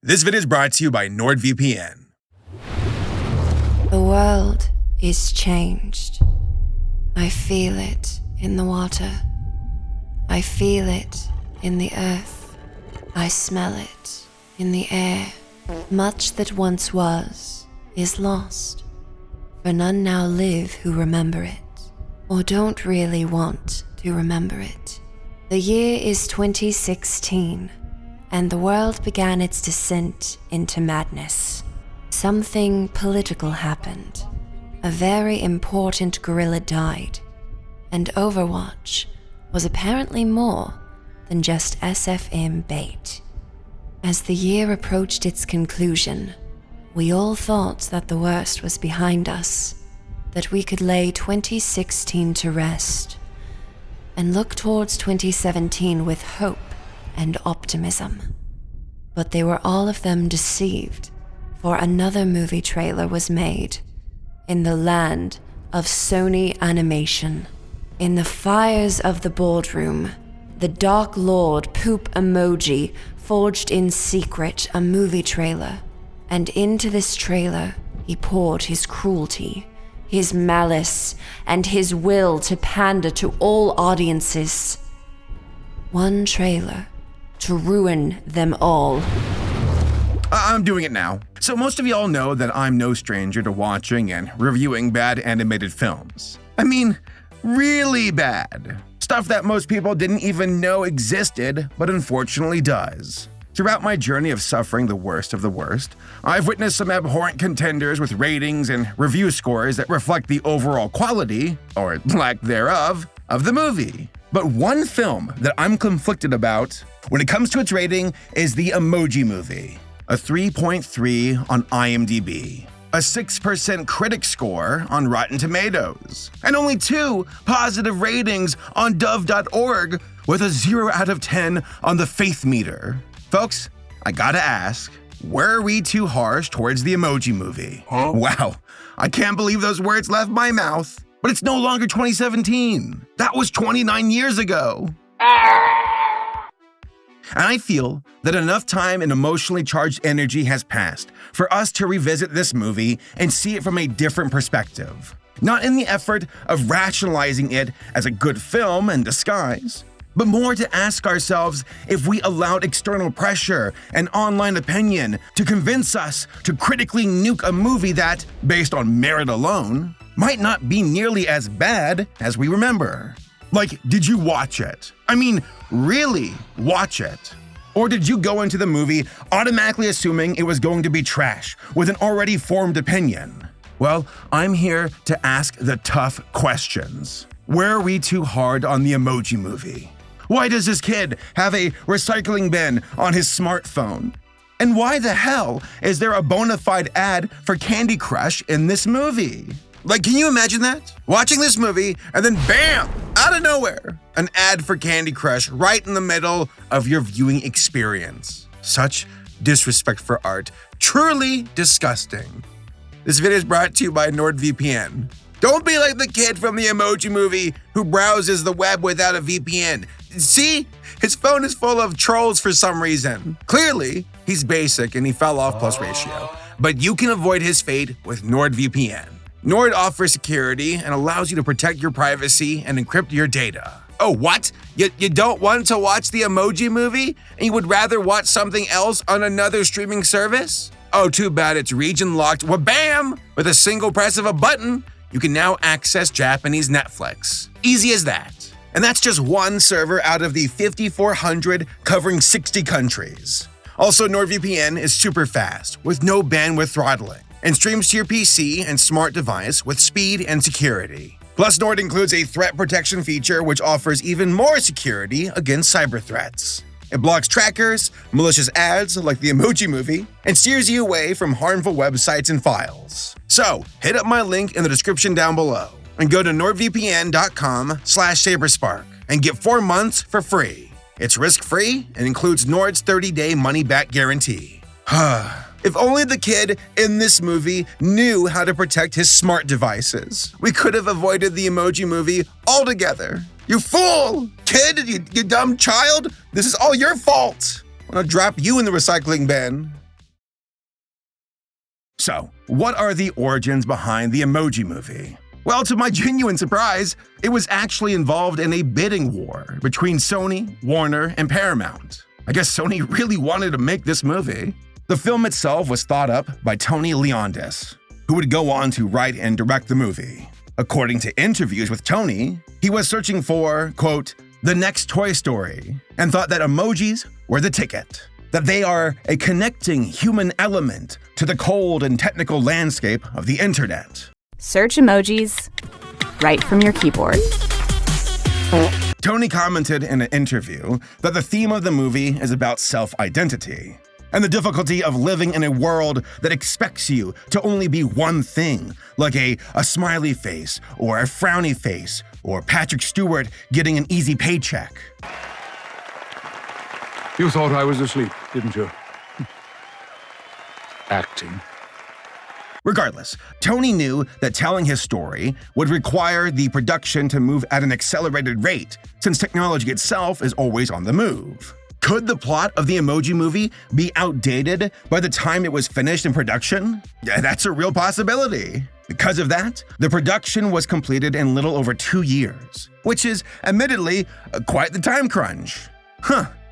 This video is brought to you by NordVPN. The world is changed. I feel it in the water. I feel it in the earth. I smell it in the air. Much that once was is lost, for none now live who remember it, or don't really want to remember it. The year is 2016, and the world began its descent into madness. Something political happened. A very important gorilla died, and Overwatch was apparently more than just SFM bait. As the year approached its conclusion, we all thought that the worst was behind us, that we could lay 2016 to rest, and look towards 2017 with hope and optimism. But they were all of them deceived, for another movie trailer was made in the land of Sony animation. In the fires of the boardroom, the Dark Lord Poop Emoji forged in secret a movie trailer, and into this trailer he poured his cruelty, his malice, and his will to pander to all audiences. One trailer to ruin them all. I'm doing it now. So most of y'all know that I'm no stranger to watching and reviewing bad animated films. I mean, really bad. Stuff that most people didn't even know existed, but unfortunately does. Throughout my journey of suffering the worst of the worst, I've witnessed some abhorrent contenders with ratings and review scores that reflect the overall quality, or lack thereof, of the movie. But one film that I'm conflicted about when it comes to its rating is the Emoji Movie, a 3.3 on IMDb, a 6% critic score on Rotten Tomatoes, and only 2 positive ratings on Dove.org with a 0 out of 10 on the Faith Meter. Folks, I gotta ask, were we too harsh towards the Emoji Movie? Huh? Wow, I can't believe those words left my mouth. But it's no longer 2017. That was 29 years ago. And I feel that enough time and emotionally charged energy has passed for us to revisit this movie and see it from a different perspective. Not in the effort of rationalizing it as a good film in disguise, but more to ask ourselves if we allowed external pressure and online opinion to convince us to critically nuke a movie that, based on merit alone, might not be nearly as bad as we remember. Like, did you watch it? I mean, really watch it? Or did you go into the movie automatically assuming it was going to be trash with an already formed opinion? Well, I'm here to ask the tough questions. Were we too hard on the Emoji Movie? Why does this kid have a recycling bin on his smartphone? And why the hell is there a bona fide ad for Candy Crush in this movie? Like, can you imagine that? Watching this movie and then bam, out of nowhere, an ad for Candy Crush right in the middle of your viewing experience. Such disrespect for art. Truly disgusting. This video is brought to you by NordVPN. Don't be like the kid from the Emoji Movie who browses the web without a VPN. See? His phone is full of trolls for some reason. Clearly, he's basic and he fell off plus ratio. But you can avoid his fate with NordVPN. Nord offers security and allows you to protect your privacy and encrypt your data. Oh, what? You don't want to watch the Emoji Movie and you would rather watch something else on another streaming service? Oh, too bad it's region locked. Wha-bam! With a single press of a button, you can now access Japanese Netflix. Easy as that. And that's just one server out of the 5,400 covering 60 countries. Also, NordVPN is super fast with no bandwidth throttling and streams to your PC and smart device with speed and security. Plus, Nord includes a threat protection feature which offers even more security against cyber threats. It blocks trackers, malicious ads like the Emoji Movie, and steers you away from harmful websites and files. So, hit up my link in the description down below and go to nordvpn.com/Saberspark and get 4 months for free. It's risk-free and includes Nord's 30-day money-back guarantee. If only the kid in this movie knew how to protect his smart devices. We could have avoided the Emoji Movie altogether. You fool! Kid, you dumb child! This is all your fault! I'm gonna drop you in the recycling bin. So, what are the origins behind the Emoji Movie? Well, to my genuine surprise, it was actually involved in a bidding war between Sony, Warner, and Paramount. I guess Sony really wanted to make this movie. The film itself was thought up by Tony Leondis, who would go on to write and direct the movie. According to interviews with Tony, he was searching for, quote, the next Toy Story, and thought that emojis were the ticket, that they are a connecting human element to the cold and technical landscape of the internet. Search emojis right from your keyboard. Tony commented in an interview that the theme of the movie is about self-identity and the difficulty of living in a world that expects you to only be one thing, like a smiley face or a frowny face or Patrick Stewart getting an easy paycheck. You thought I was asleep, didn't you? Acting. Regardless, Tony knew that telling his story would require the production to move at an accelerated rate, since technology itself is always on the move. Could the plot of the Emoji Movie be outdated by the time it was finished in production? Yeah, that's a real possibility. Because of that, the production was completed in little over 2 years, which is, admittedly, quite the time crunch.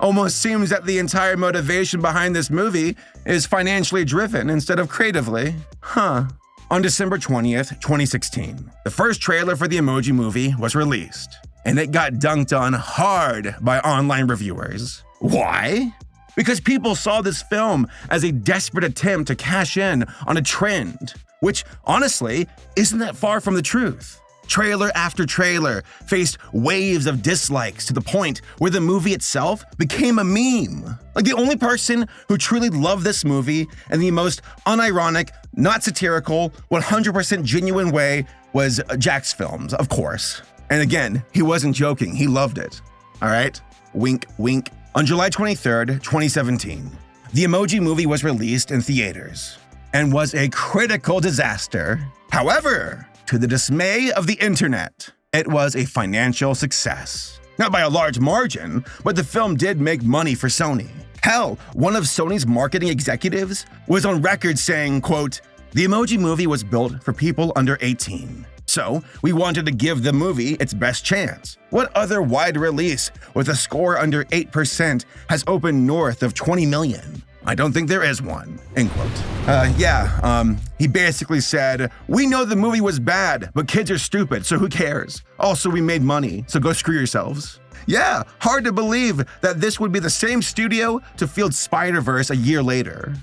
Almost seems that the entire motivation behind this movie is financially driven instead of creatively. On December 20th, 2016, the first trailer for the Emoji Movie was released, and it got dunked on hard by online reviewers. Why? Because people saw this film as a desperate attempt to cash in on a trend, which, honestly, isn't that far from the truth. Trailer after trailer faced waves of dislikes to the point where the movie itself became a meme. Like, the only person who truly loved this movie in the most unironic, not satirical, 100% genuine way was Jack's Films, of course. And again, he wasn't joking, he loved it. All right? Wink, wink. On July 23rd, 2017, the Emoji Movie was released in theaters and was a critical disaster. However, to the dismay of the internet, it was a financial success. Not by a large margin, but the film did make money for Sony. Hell, one of Sony's marketing executives was on record saying, quote, the Emoji Movie was built for people under 18. So, we wanted to give the movie its best chance. What other wide release with a score under 8% has opened north of 20 million? I don't think there is one, end quote. He basically said, we know the movie was bad, but kids are stupid, so who cares? Also, we made money, so go screw yourselves. Yeah, hard to believe that this would be the same studio to field Spider-Verse a year later.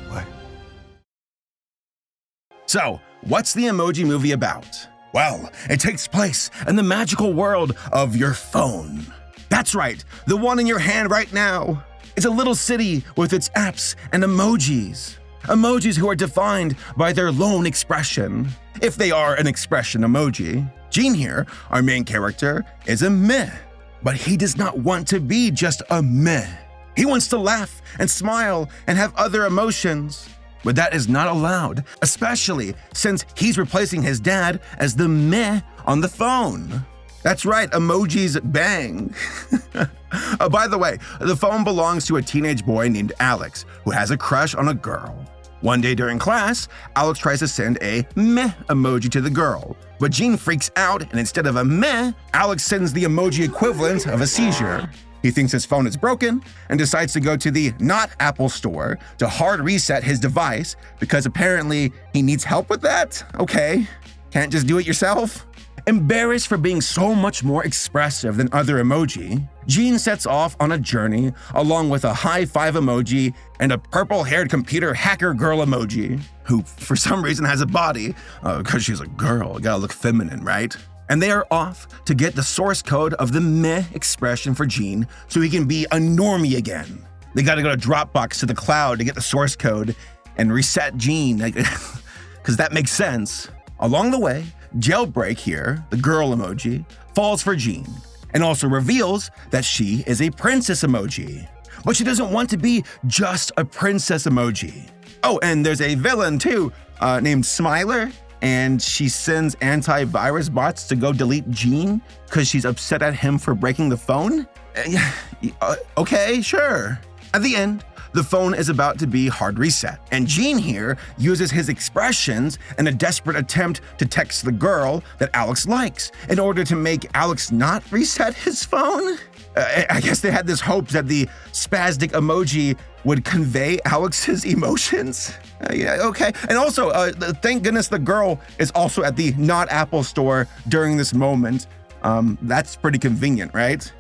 What? So, what's the Emoji Movie about? Well, it takes place in the magical world of your phone. That's right, the one in your hand right now. It's a little city with its apps and emojis. Emojis who are defined by their lone expression, if they are an expression emoji. Gene here, our main character, is a meh. But he does not want to be just a meh. He wants to laugh and smile and have other emotions. But that is not allowed, especially since he's replacing his dad as the meh on the phone. That's right, emojis bang. By the way, the phone belongs to a teenage boy named Alex, who has a crush on a girl. One day during class, Alex tries to send a meh emoji to the girl, but Gene freaks out, and instead of a meh, Alex sends the emoji equivalent of a seizure. He thinks his phone is broken and decides to go to the not Apple store to hard reset his device because apparently he needs help with that? Okay, can't just do it yourself? Embarrassed for being so much more expressive than other emoji, Gene sets off on a journey along with a high-five emoji and a purple-haired computer hacker girl emoji, who for some reason has a body, because she's a girl, gotta look feminine, right? And they are off to get the source code of the meh expression for Gene so he can be a normie again. They gotta go to Dropbox to the cloud to get the source code and reset Gene, because that makes sense. Along the way, Jailbreak here, the girl emoji, falls for Gene and also reveals that she is a princess emoji. But she doesn't want to be just a princess emoji. Oh, and there's a villain too, named Smiler, and she sends antivirus bots to go delete Gene because she's upset at him for breaking the phone? Okay, sure. At the end, the phone is about to be hard reset. And Gene here uses his expressions in a desperate attempt to text the girl that Alex likes in order to make Alex not reset his phone. I guess they had this hope that the spastic emoji would convey Alex's emotions. Yeah, okay. And also, thank goodness the girl is also at the not Apple store during this moment. That's pretty convenient, right?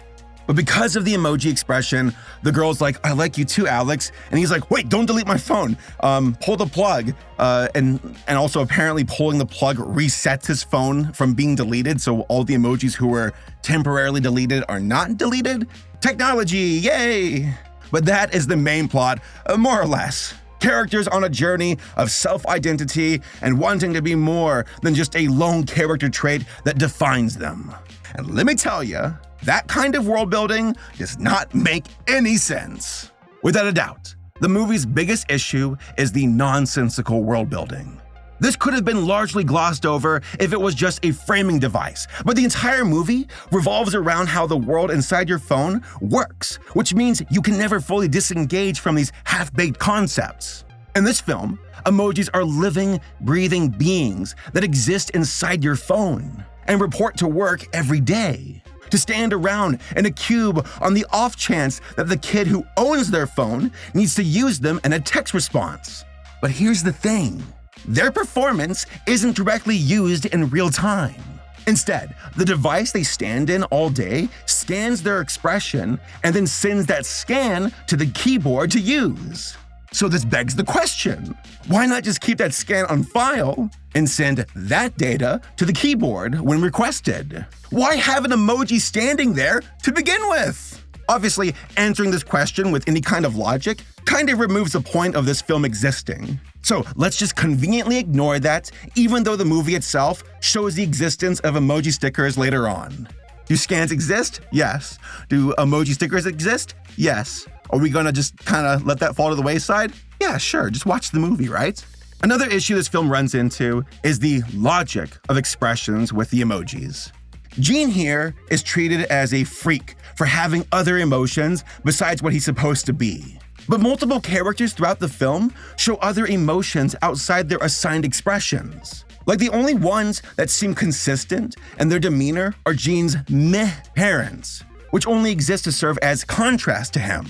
But because of the emoji expression, the girl's like, I like you too, Alex. And he's like, wait, don't delete my phone. Pull the plug. And also apparently pulling the plug resets his phone from being deleted. So all the emojis who were temporarily deleted are not deleted. Technology, yay! But that is the main plot, more or less. Characters on a journey of self-identity and wanting to be more than just a lone character trait that defines them. And let me tell you, that kind of world building does not make any sense. Without a doubt, the movie's biggest issue is the nonsensical world building. This could have been largely glossed over if it was just a framing device, but the entire movie revolves around how the world inside your phone works, which means you can never fully disengage from these half-baked concepts. In this film, emojis are living, breathing beings that exist inside your phone and report to work every day. To stand around in a cube on the off chance that the kid who owns their phone needs to use them in a text response. But here's the thing. Their performance isn't directly used in real time. Instead, the device they stand in all day scans their expression and then sends that scan to the keyboard to use. So this begs the question, why not just keep that scan on file and send that data to the keyboard when requested? Why have an emoji standing there to begin with? Obviously, answering this question with any kind of logic kind of removes the point of this film existing. So let's just conveniently ignore that, even though the movie itself shows the existence of emoji stickers later on. Do scans exist? Yes. Do emoji stickers exist? Yes. Are we gonna just kinda let that fall to the wayside? Yeah, sure, just watch the movie, right? Another issue this film runs into is the logic of expressions with the emojis. Gene here is treated as a freak for having other emotions besides what he's supposed to be. But multiple characters throughout the film show other emotions outside their assigned expressions. Like the only ones that seem consistent in their demeanor are Gene's meh parents, which only exist to serve as contrast to him.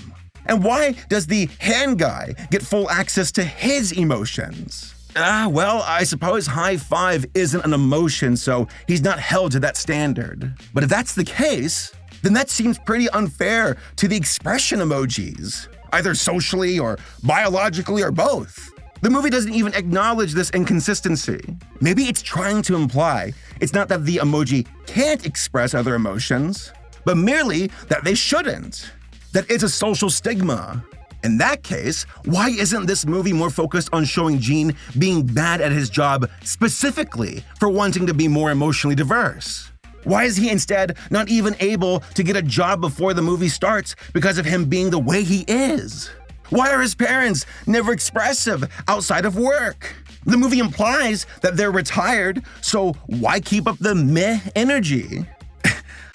And why does the hand guy get full access to his emotions? Well, I suppose high five isn't an emotion, so he's not held to that standard. But if that's the case, then that seems pretty unfair to the expression emojis, either socially or biologically or both. The movie doesn't even acknowledge this inconsistency. Maybe it's trying to imply it's not that the emoji can't express other emotions, but merely that they shouldn't. That it's a social stigma. In that case, why isn't this movie more focused on showing Gene being bad at his job specifically for wanting to be more emotionally diverse? Why is he instead not even able to get a job before the movie starts because of him being the way he is? Why are his parents never expressive outside of work? The movie implies that they're retired, so why keep up the meh energy?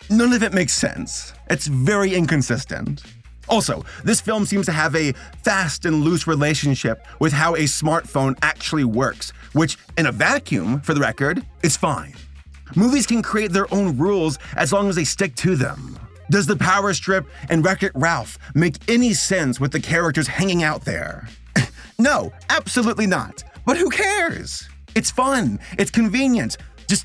None of it makes sense. It's very inconsistent. Also, this film seems to have a fast and loose relationship with how a smartphone actually works, which, in a vacuum, for the record, is fine. Movies can create their own rules as long as they stick to them. Does the power strip and Wreck-It Ralph make any sense with the characters hanging out there? No, absolutely not. But who cares? It's fun. It's convenient.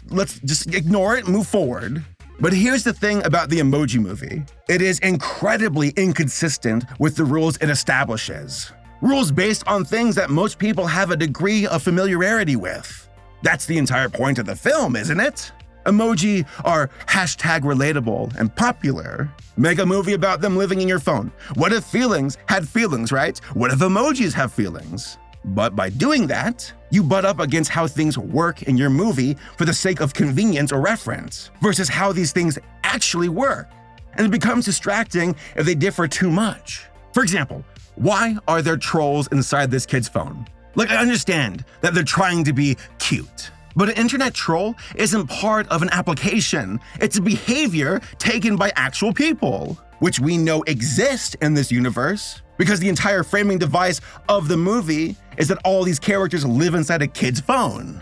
Let's ignore it and move forward. But here's the thing about the Emoji Movie. It is incredibly inconsistent with the rules it establishes. Rules based on things that most people have a degree of familiarity with. That's the entire point of the film, isn't it? Emoji are hashtag relatable and popular. Make a movie about them living in your phone. What if feelings had feelings, right? What if emojis have feelings? But by doing that, you butt up against how things work in your movie for the sake of convenience or reference, versus how these things actually work. And it becomes distracting if they differ too much. For example, why are there trolls inside this kid's phone? Like, I understand that they're trying to be cute, but an internet troll isn't part of an application. It's a behavior taken by actual people, which we know exist in this universe because the entire framing device of the movie is that all these characters live inside a kid's phone.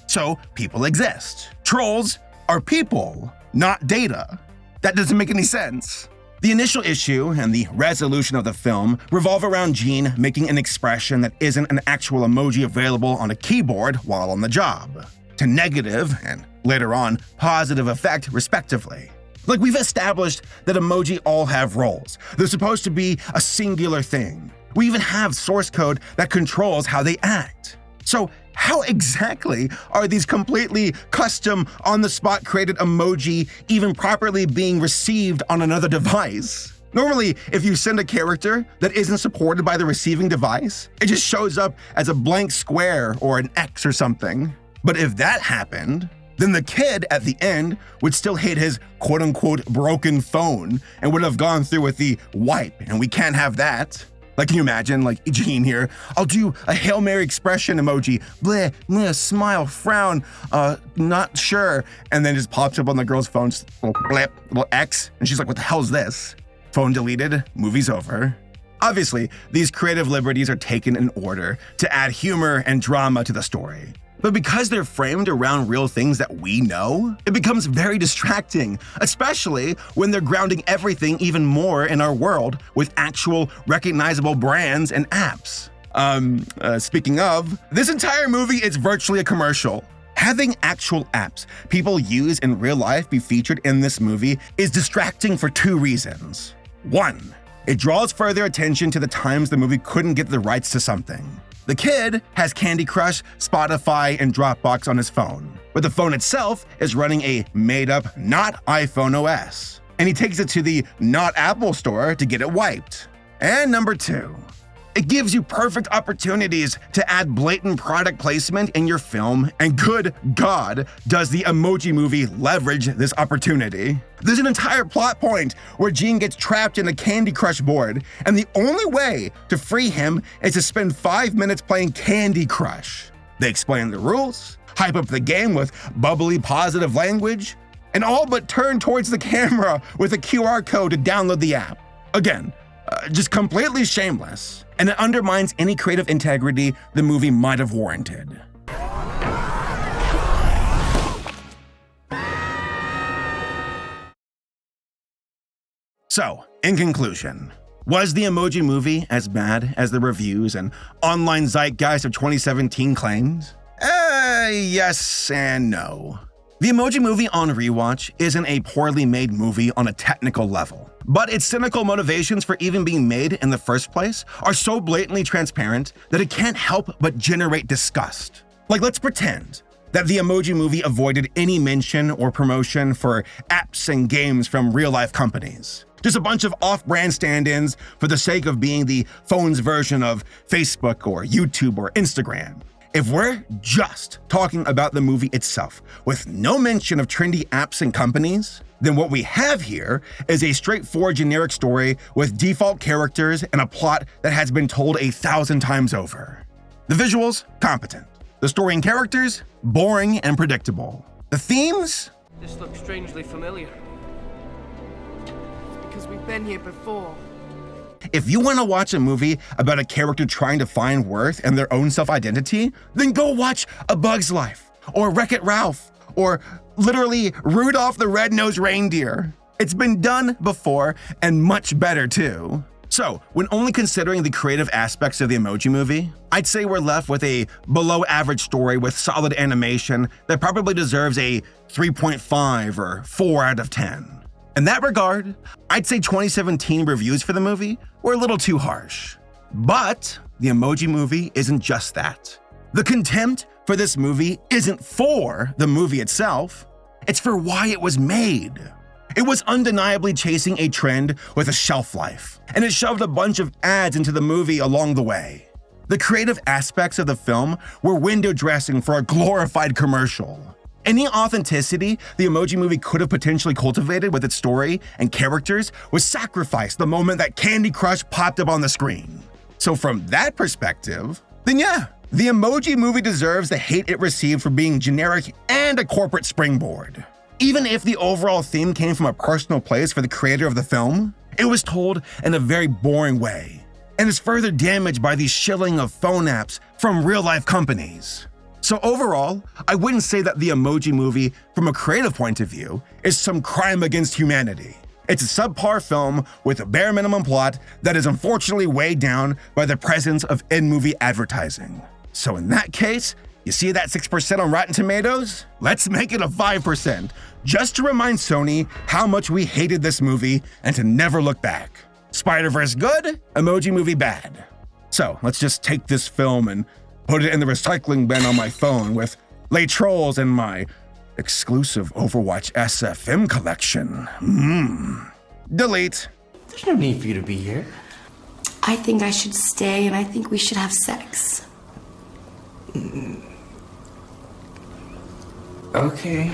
So people exist. Trolls are people, not data. That doesn't make any sense. The initial issue and the resolution of the film revolve around Jean making an expression that isn't an actual emoji available on a keyboard while on the job, to negative and later on positive effect respectively. Like, we've established that emoji all have roles. They're supposed to be a singular thing. We even have source code that controls how they act. So how exactly are these completely custom, on-the-spot created emoji even properly being received on another device? Normally, if you send a character that isn't supported by the receiving device, it just shows up as a blank square or an X or something. But if that happened, then the kid at the end would still hate his quote-unquote broken phone and would have gone through with the wipe, and we can't have that. Like, can you imagine, like, Jean here, I'll do a Hail Mary expression emoji, bleh, bleh, smile, frown, not sure, and then just pops up on the girl's phone, just little blip, little X, and she's like, what the hell is this? Phone deleted, movie's over. Obviously, these creative liberties are taken in order to add humor and drama to the story. But because they're framed around real things that we know, it becomes very distracting, especially when they're grounding everything even more in our world with actual recognizable brands and apps. Speaking of, this entire movie is virtually a commercial. Having actual apps people use in real life be featured in this movie is distracting for two reasons. One, it draws further attention to the times the movie couldn't get the rights to something. The kid has Candy Crush, Spotify, and Dropbox on his phone, but the phone itself is running a made-up, not iPhone OS, and he takes it to the not Apple store to get it wiped. And number two, it gives you perfect opportunities to add blatant product placement in your film, and good God, does the Emoji Movie leverage this opportunity. There's an entire plot point where Jean gets trapped in a Candy Crush board, and the only way to free him is to spend 5 minutes playing Candy Crush. They explain the rules, hype up the game with bubbly positive language, and all but turn towards the camera with a QR code to download the app. Again, just completely shameless, and it undermines any creative integrity the movie might have warranted. So, in conclusion, was the Emoji Movie as bad as the reviews and online zeitgeist of 2017 claimed? Yes and no. The Emoji Movie on rewatch isn't a poorly made movie on a technical level, but its cynical motivations for even being made in the first place are so blatantly transparent that it can't help but generate disgust. Like, let's pretend that the Emoji Movie avoided any mention or promotion for apps and games from real-life companies. Just a bunch of off-brand stand-ins for the sake of being the phone's version of Facebook or YouTube or Instagram. If we're just talking about the movie itself, with no mention of trendy apps and companies, then what we have here is a straightforward generic story with default characters and a plot that has been told 1,000 times over. The visuals, competent. The story and characters, boring and predictable. The themes? This looks strangely familiar. It's because we've been here before. If you want to watch a movie about a character trying to find worth in their own self-identity, then go watch A Bug's Life, or Wreck-It Ralph, or literally Rudolph the Red-Nosed Reindeer. It's been done before, and much better too. So, when only considering the creative aspects of the Emoji Movie, I'd say we're left with a below-average story with solid animation that probably deserves a 3.5 or 4 out of 10. In that regard, I'd say 2017 reviews for the movie were a little too harsh. But the Emoji Movie isn't just that. The contempt for this movie isn't for the movie itself, it's for why it was made. It was undeniably chasing a trend with a shelf life, and it shoved a bunch of ads into the movie along the way. The creative aspects of the film were window dressing for a glorified commercial. Any authenticity the Emoji Movie could have potentially cultivated with its story and characters was sacrificed the moment that Candy Crush popped up on the screen. So from that perspective, then yeah, the Emoji Movie deserves the hate it received for being generic and a corporate springboard. Even if the overall theme came from a personal place for the creator of the film, it was told in a very boring way. and is further damaged by the shilling of phone apps from real-life companies. So overall, I wouldn't say that the Emoji Movie, from a creative point of view, is some crime against humanity. It's a subpar film with a bare minimum plot that is unfortunately weighed down by the presence of in-movie advertising. So in that case, you see that 6% on Rotten Tomatoes? Let's make it a 5%, just to remind Sony how much we hated this movie and to never look back. Spider-Verse good, Emoji Movie bad. So let's just take this film and put it in the recycling bin on my phone with Les Trolls and my exclusive Overwatch SFM collection. Delete. There's no need for you to be here. I think I should stay and I think we should have sex. Okay.